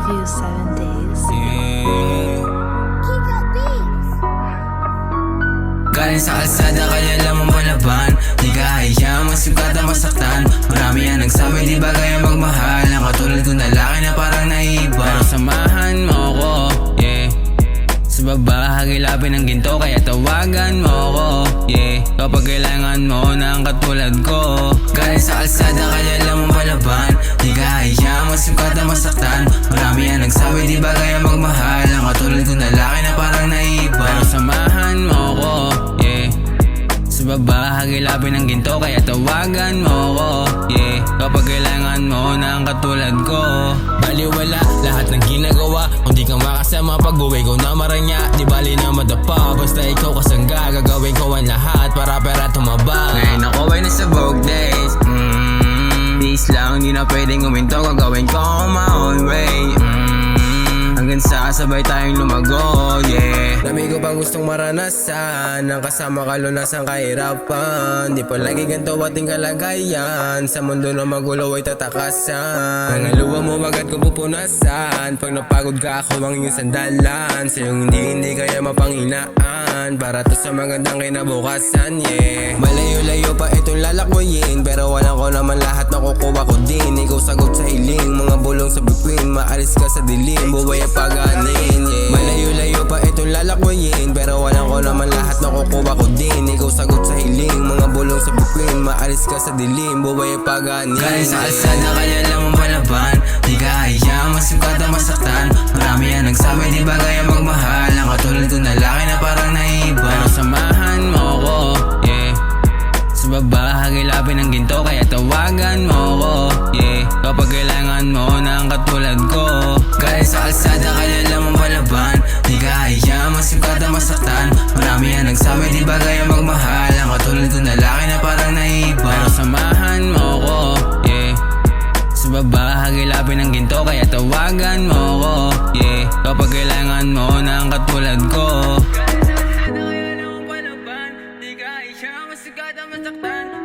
you 7 days. Galing sa kalsada kaya lamang palaban. Di ka hayang masukat na masaktan. Marami yan nagsabi di ba kaya magmahal. Ang katulad ko na laki na parang naiba. Pero samahan mo ko, yeah. Sa baba hagilapin ng ginto kaya tawagan mo ko, yeah. Kapag kailangan mo ng katulad ko. Galing sa kalsada kaya lamang palaban. Di ka hayang masukat na masaktan. Marami yan nagsabi di ba kaya magmahal. Ang katulad ko na laki na parang naiba. Pero samahan mo ko, sa baba hagilapin ng ginto kaya tawagan mo ko, yeah. Kapag kailangan mo ng katulad ko. Baliwala lahat ng ginagawa. Kung di ka makasama pag-uwi ko na maranya. Di bali na madapa, basta ikaw kasangga. Gagawin ko ang lahat para pera tumaba. Ngayon ako ay nasa broke days. Peace lang, di na pwedeng uminto. Gagawin ko my own way. Hanggang sa sabay tayong lumago, yeah. Dami ko pa gustong maranasan. Ang kasama ka lunasan kahirapan. Di palagi ganito ating kalagayan. Sa mundo na magulo ay tatakasan. Ang aluwa mo agad ko pupunasan. Pag napagod ka ako ang iyong sandalan. Sa'yong hindi kaya mapanghinaan. Para to sa magandang kinabukasan, yeah. Malayo-layo pa itong lalakwayin. Pero walang ko naman lahat nakukuha ko din. Ikaw sagot sa hiling, mga bulong sa bituin. Maalis ka sa dilim, buhay paganin, yeah. Malayo-layo pa itong lalakwayin. Pero walang ko naman lahat nakukuha ko din. Ikaw sagot sa hiling, mga bulong sa bituin. Maalis ka sa dilim, buhay paganin. Galing sa kalsada kaya lamang palaban. Di ka hayang masukat na masaktan. Marami yan nagsabi di ba kaya magmahal. Ang katulad ko na laki na parang naiba. Pero samahan mo ko, yeah. Sa baba hagilapin ng ginto kaya tawagan mo ko, yeah. Kapag kailangan mo ng katulad ko. Galing sa kalsada kaya lamang palaban. Di ka hayang masukat na masaktan. Marami yan nagsabi di ba kaya magmahal. Ang katulad ko na laki na parang naiba. Pero samahan mo ko, yeah. Sa baba hagilapin ng ginto kaya tawagan mo ko, yeah. Kapag kailangan mo ng katulad ko.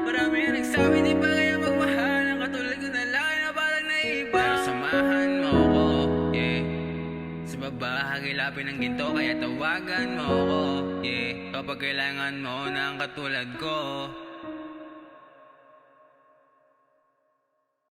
Marami yan nagsabi di ba kaya magmahal. Ang katulad ko na laki na parang naiba. Pero samahan mo ko, yeah. Sa baba hagilapin ng ginto kaya tawagan mo ko, yeah. Kapag kailangan mo ng katulad ko.